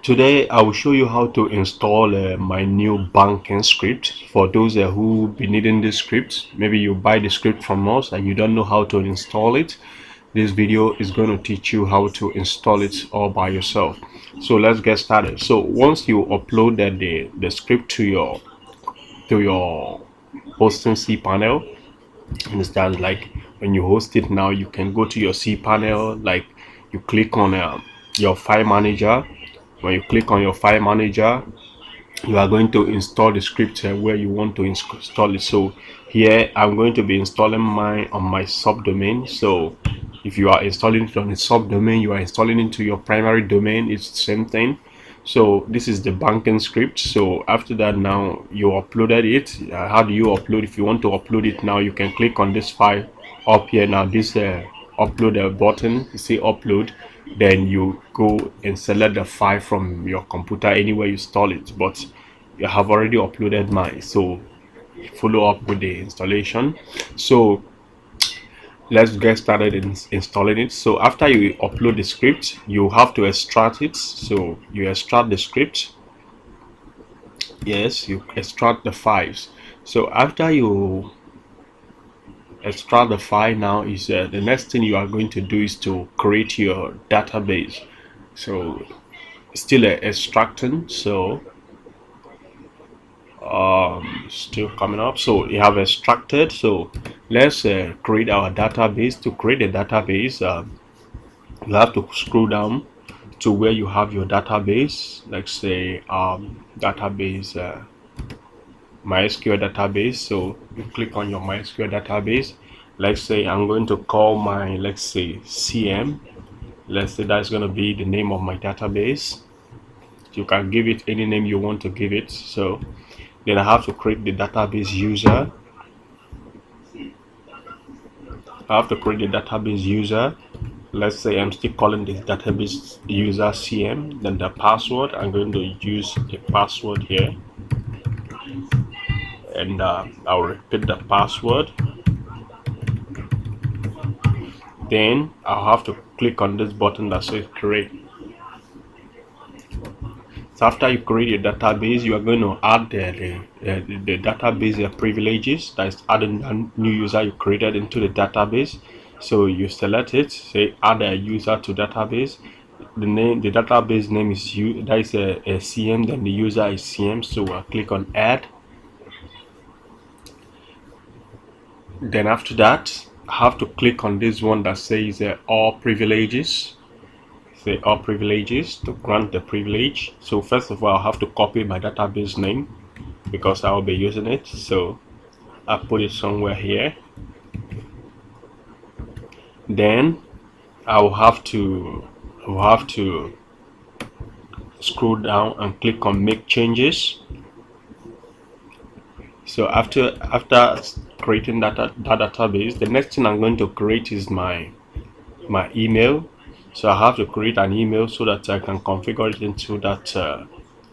Today I will show you how to install my new banking script. For those who be needing this script, maybe you buy the script from us and you don't know how to install it. This video is going to teach you how to install it all by yourself. So let's get started. So once you uploaded the script to your hosting cPanel, understand, like when you host it now, you can go to your cPanel, like you click on your file manager. When you click on your file manager, you are going to install the script where you want to install it. So here I'm going to be installing mine on my subdomain. So if you are installing it on a subdomain, you are installing into your primary domain, it's the same thing. So this is the banking script. So after that, now you uploaded it. How do you upload? If you want to upload it now, you can click on this file up here. Now this upload button, you see upload, then you go and select the file from your computer anywhere you install it. But you have already uploaded mine, so follow up with the installation. So let's get started in installing it. So after you upload the script, you have to extract it. So you extract the script. Yes, you extract the files. So after you extract the file, now is the next thing you are going to do is to create your database. So still extracting. So still coming up. So you have extracted. So let's create our database. To create a database, you have to scroll down to where you have your database, like say database, MySQL database. So you click on your MySQL database. Let's say I'm going to call my, let's say CM. Let's say that's going to be the name of my database. You can give it any name you want to give it. So then I have to create the database user. I have to create the database user. Let's say I'm still calling this database user CM. Then the password, I'm going to use a password here, and I'll repeat the password. Then I'll have to click on this button that says create. So after you create your database, you are going to add the database privileges. That is adding a new user you created into the database. So you select it, say add a user to database. The database name is that is a CM, then the user is CM. So I'll click on add. Then after that, I have to click on this one that says all privileges. Say all privileges to grant the privilege. So first of all, I have to copy my database name because I will be using it. So I put it somewhere here. Then I will have to scroll down and click on make changes. So after creating that database, the next thing I'm going to create is my email. So I have to create an email so that I can configure it into that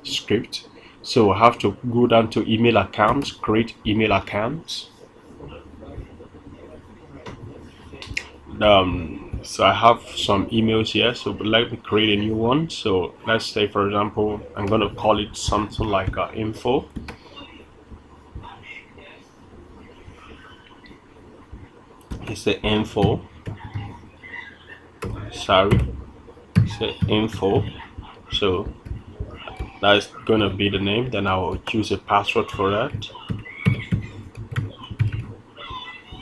script. So I have to go down to email accounts, create email accounts. So I have some emails here, so let me create a new one. So let's say, for example, I'm going to call it something like info. It's the info. Sorry, say info. So that's gonna be the name. Then I will choose a password for that.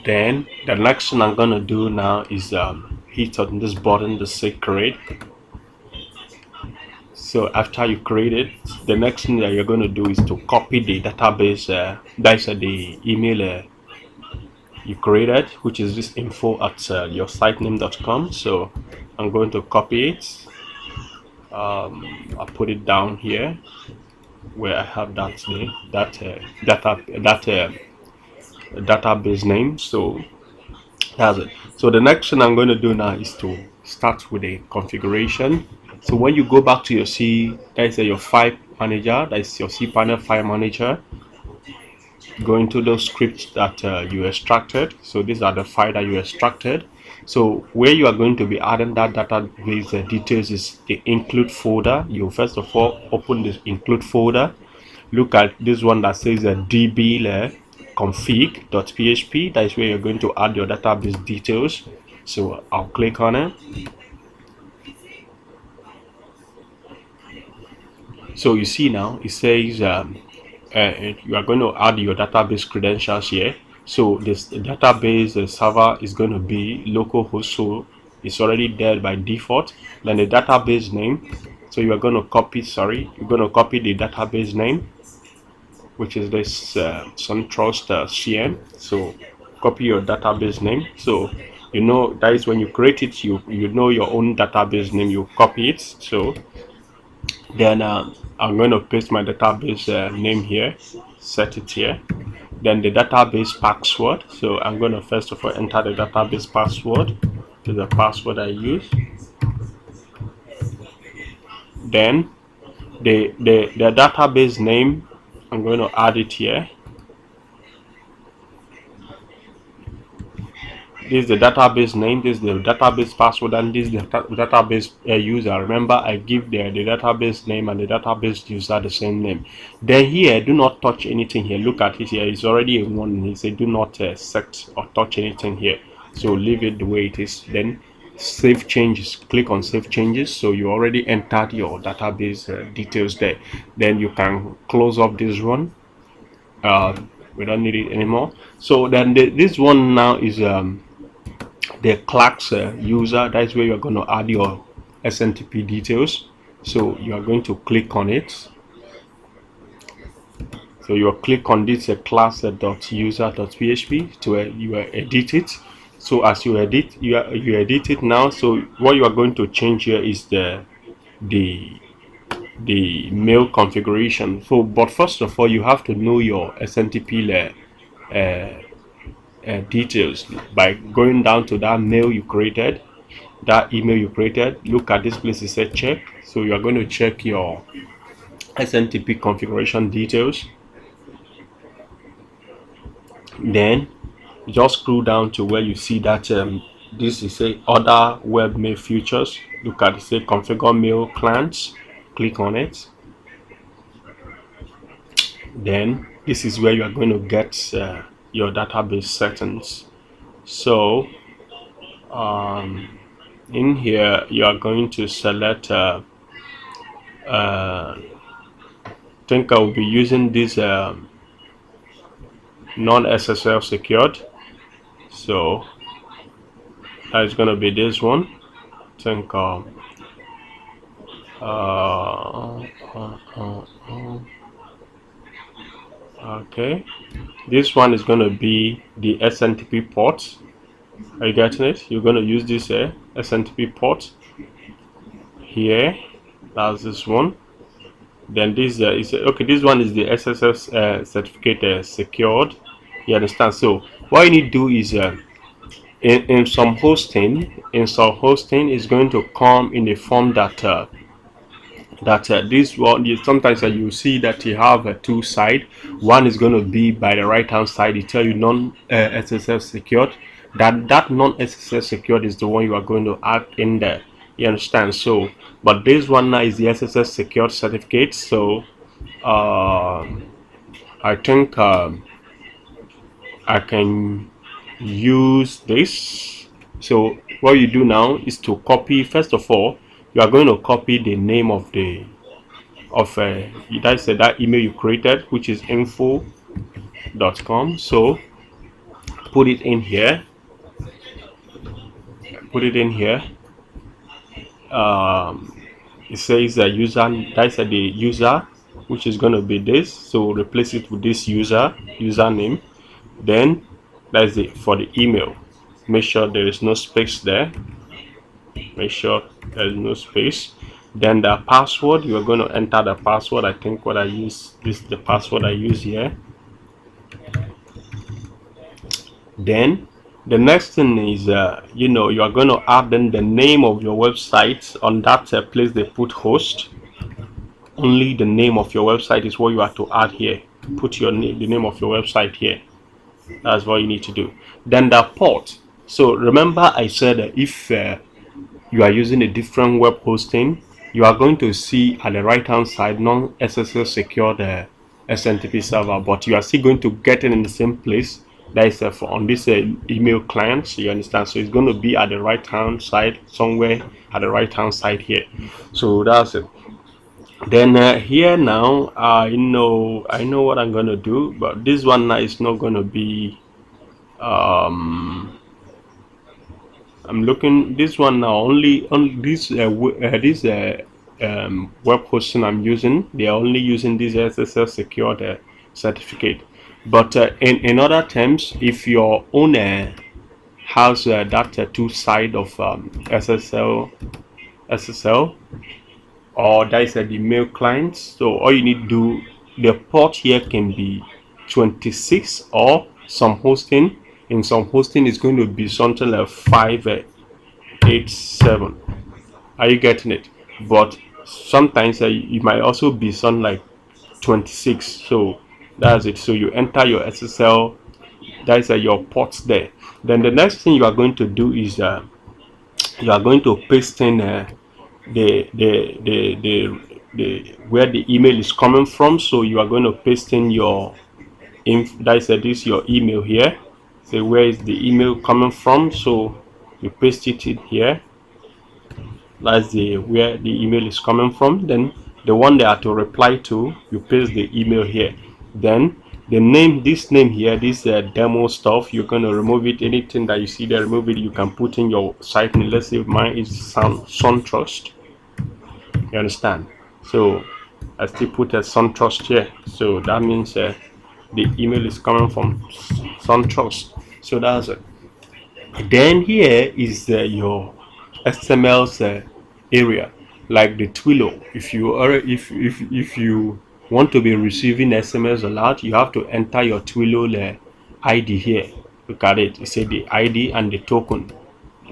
Then the next thing I'm gonna do now is hit on this button to say create. So after you create it, the next thing that you're gonna do is to copy the database. That's the email you created, which is this info@yoursitename.com. So I'm going to copy it. I'll put it down here where I have that name, database name. So that's it. So the next thing I'm going to do now is to start with a configuration. So when you go back to your your file manager, that's your cPanel file manager, go into those scripts that you extracted. So these are the file that you extracted. So where you are going to be adding that database details is the include folder. You first of all open this include folder. Look at this one that says db config.php. That is where you're going to add your database details. So I'll click on it. So you see now it says you are going to add your database credentials here. So this database server is going to be localhost, so it's already there by default. Then the database name, so you are going to copy, you're going to copy the database name, which is this SunTrust CM. So copy your database name. So you know that is when you create it, you know your own database name, you copy it. So then I'm going to paste my database name here, set it here. Then the database password. So I'm going to first of all enter the database password. This is the password I use. Then the database name, I'm going to add it here. This is the database name, this is the database password, and this is the database user. Remember, I give the database name and the database user the same name. Then here, do not touch anything here. Look at it here, it's already a warning. He said do not set or touch anything here, so leave it the way it is. Then save changes, click on save changes. So you already entered your database details there. Then you can close up this one. We don't need it anymore. So then this one now is the Clark's user. That's where you're going to add your SNTP details. So you are going to click on it. So you will click on this class.user.php to you edit it. So as you edit, you edit it now. So what you are going to change here is the mail configuration. So but first of all, you have to know your SNTP details by going down to that mail you created, that email you created. Look at this place, it said check. So you are going to check your SNTP configuration details. Then just scroll down to where you see that this is a other webmail features. Look at it, say configure mail clients. Click on it. Then this is where you are going to get your database settings. So in here you are going to select I think I will be using this non-SSL secured, so that is going to be this one. I think okay, this one is going to be the SNTP port. Are you getting it? You're going to use this SNTP port here. That's this one. Then this is okay. This one is the SSL certificate secured. You understand? So what you need to do is in some hosting is going to come in a form that this one, sometimes you see that you have two side. One is going to be by the right hand side. It tell you non SSL secured. That non SSL secured is the one you are going to add in there. You understand? So but this one now is the SSL secured certificate. So I think I can use this. So what you do now is to copy. First of all, you are going to copy the name of the that email you created, which is info.com. so put it in here, it says the user, that's the user, which is going to be this. So replace it with this username. Then that's it for the email. Make sure there is no space there. Make sure there is no space. Then the password, you are going to enter the password. I think what I use, this is the password I use here. Then the next thing is you are going to add in the name of your website. On that place they put host. Only the name of your website is what you have to add here. Put your name, the name of your website here. That's what you need to do. Then the port. So remember I said that if you are using a different web hosting, you are going to see at the right hand side non-SSL secured SMTP server, but you are still going to get it in the same place. That is on this email client. So you understand? So it's going to be at the right hand side, somewhere at the right hand side here. So that's it. Then here now, I know what I'm going to do, but this one now is not going to be. I'm looking this one now only on this web hosting I'm using. They are only using this SSL secured certificate. But in other terms, if your owner has that two side of SSL, or that is the mail client, so all you need to do, the port here can be 26, or some hosting. In some hosting is going to be something like 587. Are you getting it? But sometimes it might also be something like 26. So that's it. So you enter your SSL, that is your ports there. Then the next thing you are going to do is you are going to paste in the, the the the the where the email is coming from. So you are going to paste in your this your email here. So where is the email coming from? So you paste it in here. That's the where the email is coming from. Then the one they are to reply to, you paste the email here. Then the name, this name here, this demo stuff, you're going to remove it. Anything that you see there, remove it. You can put in your site name. Let's say mine is SunTrust. You understand? So I still put a SunTrust here. So that means the email is coming from SunTrust. So that's it. Then here is your XML's area, like the Twilio. If you are if you want to be receiving SMS alert, you have to enter your Twilio ID here. Look at it. You say the ID and the token.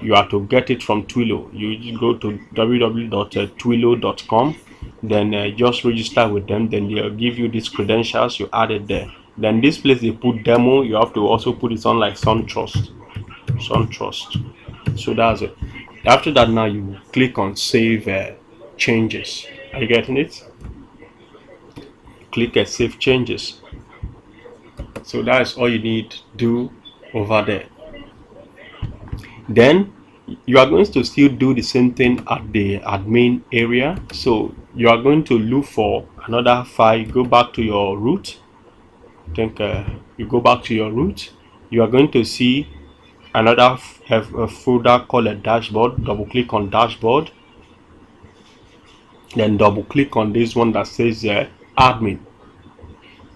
You have to get it from Twilio. You go to www.twilio.com, then just register with them. Then they'll give you these credentials. You add it there. Then this place they put demo. You have to also put it on like SunTrust. So that's it. After that, now you click on save changes. Are you getting it? Click save changes. So that's all you need to do over there. Then you are going to still do the same thing at the admin area. So you are going to look for another file. Go back to your root. I think you go back to your root. You are going to see another have a folder called a dashboard. Double click on dashboard, then double click on this one that says admin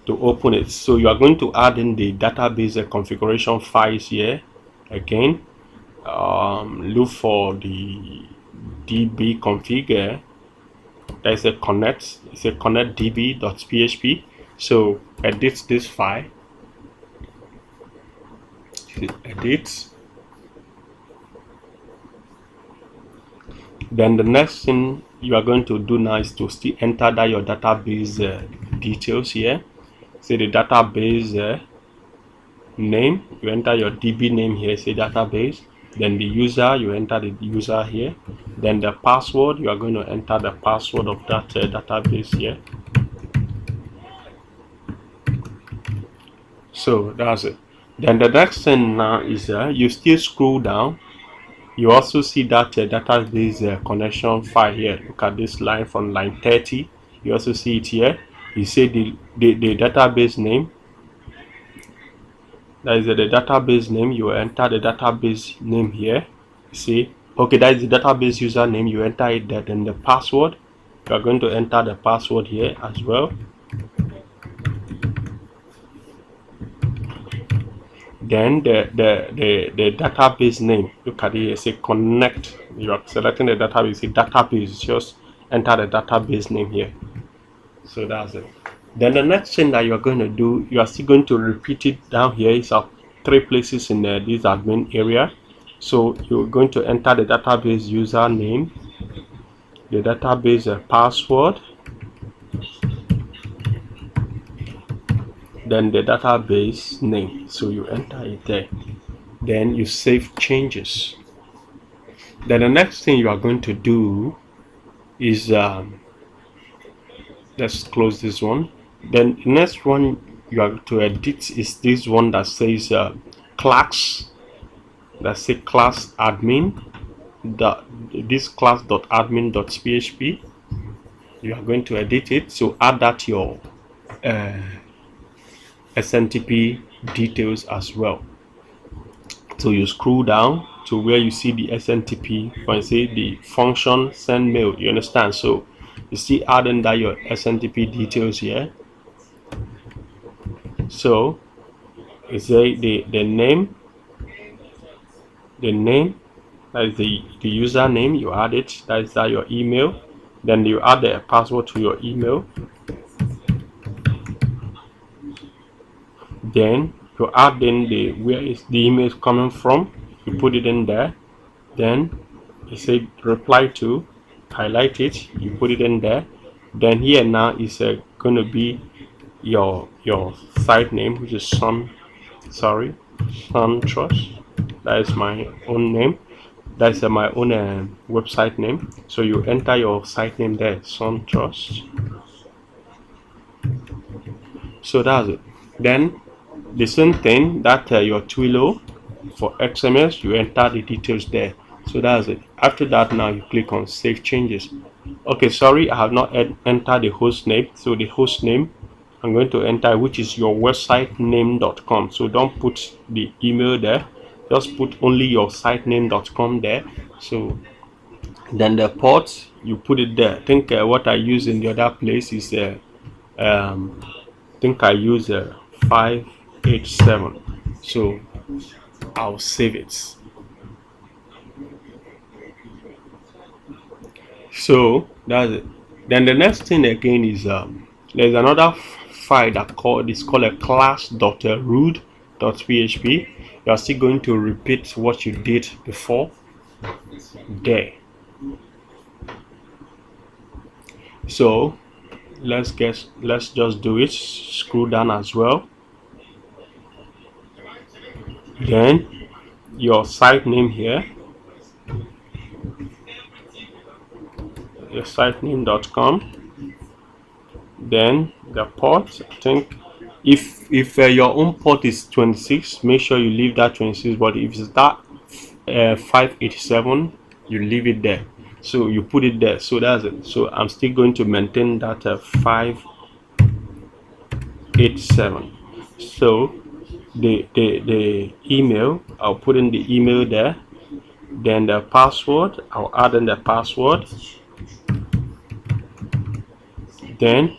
to open it. So you are going to add in the database configuration files here. Again, look for the db config. There's a connect. It's a connect db.php. So edit this file. Edit. Then the next thing you are going to do now is to still enter that your database details here. Say the database name, you enter your DB name here, say database. Then the user, you enter the user here. Then the password, you are going to enter the password of that database here. So that's it. Then the next thing now is you still scroll down. You also see that database connection file here. Look at this line from line 30. You also see it here. You say the database name. That is the database name. You enter the database name here. You see, okay, that is the database username. You enter it there. Then the password. You are going to enter the password here as well. Then the database name, look at it, say connect. You are selecting the database, say database, just enter the database name here. So that's it. Then the next thing that you are going to do, you are still going to repeat it down here. It's 3 places in this admin area. So you're going to enter the database username, the database password, then the database name. So you enter it there. then you save changes. Then the next thing you are going to do is let's close this one. Then the next one you are to edit is this one that says class, that say class admin, this class.admin.php. You are going to edit it, so add that to your SNTP details as well. So you scroll down to where you see the SNTP, when say the function send mail, you understand? So you see adding that your SNTP details here. So you say the name, that is the username, you add it, that is that your email. Then you add the password to your email. Then you add in the where is the email is coming from, you put it in there. Then you say reply to, highlight it, you put it in there. Then here now is going to be your site name, which is Sun Trust. That is my own name. That's my own website name. So you enter your site name there, Sun Trust. So that's it. Then the same thing that your Twilio for XMS, you enter the details there. So that's it. After that, now you click on save changes. Okay, sorry, I have not entered the host name. So the host name I'm going to enter, which is your website name.com. So don't put the email there, just put only your site name.com there. So then the port, you put it there. I think what I use in the other place is I think I use 587. So I'll save it. So that's it. Then the next thing again is there's another file that is called a class.root.php. You are still going to repeat what you did before there. So let's just do it. Scroll down as well. Then your site name here, your sitename.com. Then the port, I think if your own port is 26, make sure you leave that 26, but if it's that 587, you leave it there. So you put it there. So that's it. So I'm still going to maintain that 587. So the email, I'll put in the email there. Then the password, I'll add in the password. Then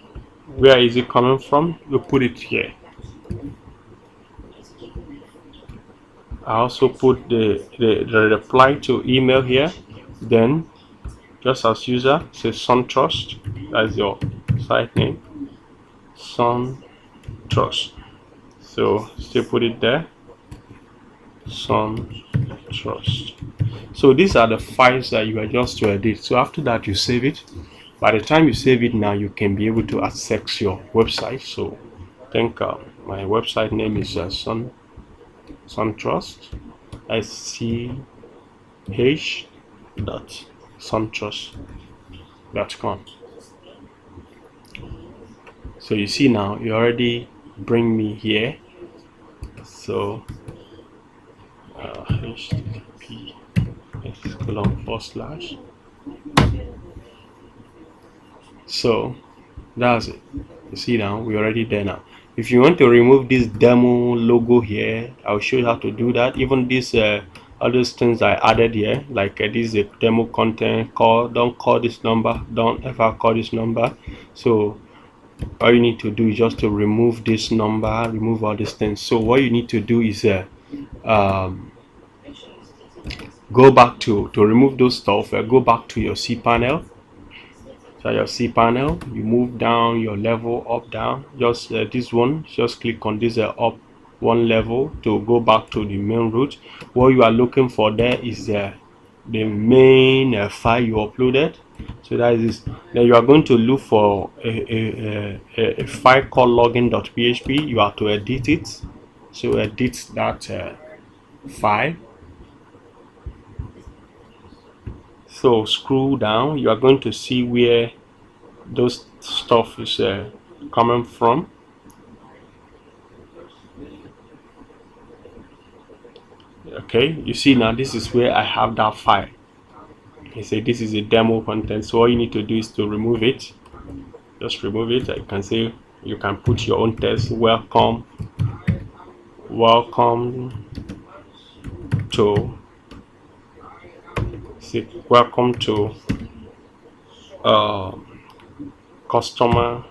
where is it coming from? You put it here. I also put the reply to email here. Then just as user, say SunTrust. That's your site name, SunTrust. So still put it there, SunTrust. So these are the files that you are just to edit. So after that, you save it. By the time you save it, now you can be able to access your website. So I think my website name is SunTrust, sch.suntrust.com. So you see now, you already bring me here. So http:// so that's it. You see now, we're already there now. If you want to remove this demo logo here, I'll show you how to do that. Even this other things I added here, like this demo content, don't call this number, don't ever call this number. So all you need to do is just to remove this number, remove all these things. So what you need to do is go back to remove those stuff. Go back to your cPanel. So your cPanel, you move down your level, up, down. Just this one, just click on this up one level to go back to the main root. What you are looking for there is the main file you uploaded. So that is, then you are going to look for a file called login.php. You have to edit it. So edit that file. So scroll down, you are going to see where those stuff is coming from. Okay, you see now this is where I have that file. You say this is a demo content, so all you need to do is to remove it. Just remove it. I can say you can put your own text. Welcome to welcome to uh, customer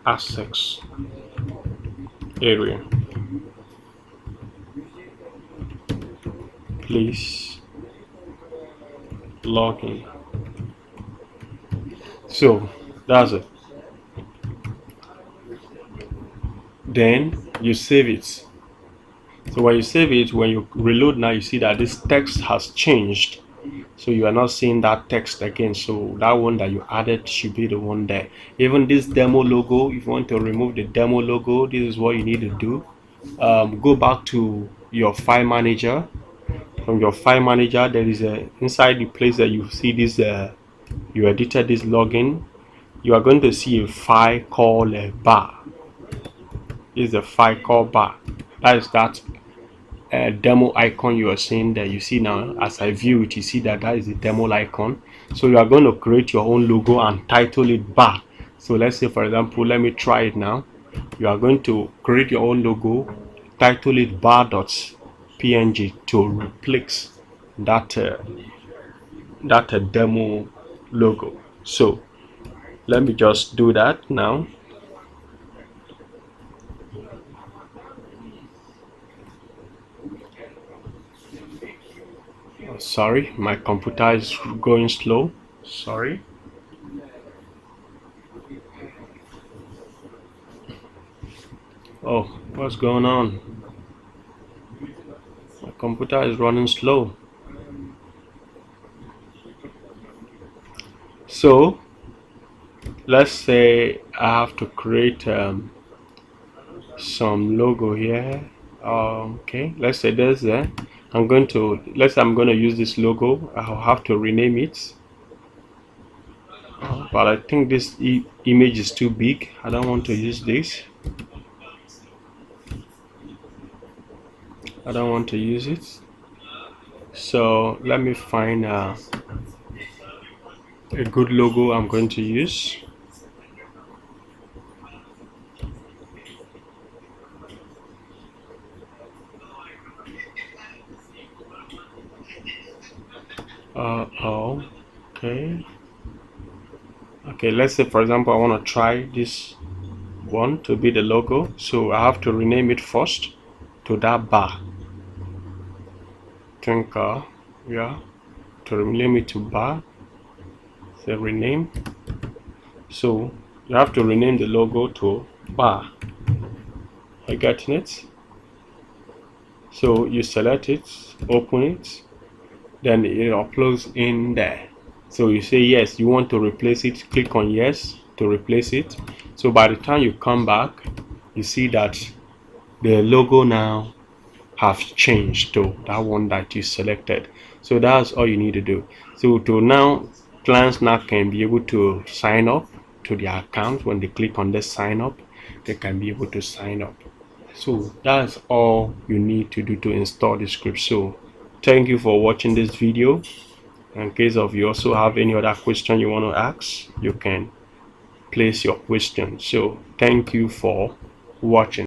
access area. Please log in. So that's it. Then you save it. So when you save it, when you reload now, you see that this text has changed. So you are not seeing that text again. So that one that you added should be the one there. Even this demo logo, if you want to remove the demo logo, this is what you need to do. Go back to your file manager. From your file manager, there is a inside the place that you see this you edited this login. You are going to see a file called bar. This is a file called bar. That is that demo icon you are seeing there. You see now, as I view it, you see that is the demo icon. So you are going to create your own logo and title it bar. So let's say, for example, let me try it now. You are going to create your own logo, title it bar.png to replace that demo logo. So let me just do that now. Sorry, my computer is going slow. Sorry. Oh, what's going on? My computer is running slow. So let's say I have to create some logo here. Okay, let's say there's there. I'm going to use this logo. I'll have to rename it. But I think this image is too big. I don't want to use this. I don't want to use it. So let me find a good logo I'm going to use. Okay, let's say for example I want to try this one to be the logo, so I have to rename it first to that bar. Yeah, to rename it to bar. Say rename. So you have to rename the logo to bar. Are you getting it? So you select it, open it, then it uploads in there. So you say yes, you want to replace it, click on yes to replace it. So by the time you come back, you see that the logo now have changed to that one that you selected. So that's all you need to do. So to now, clients now can be able to sign up to their account. When they click on this sign up, they can be able to sign up. So that's all you need to do to install the script. So thank you for watching this video. In case of you also have any other question you want to ask, you can place your question. So thank you for watching.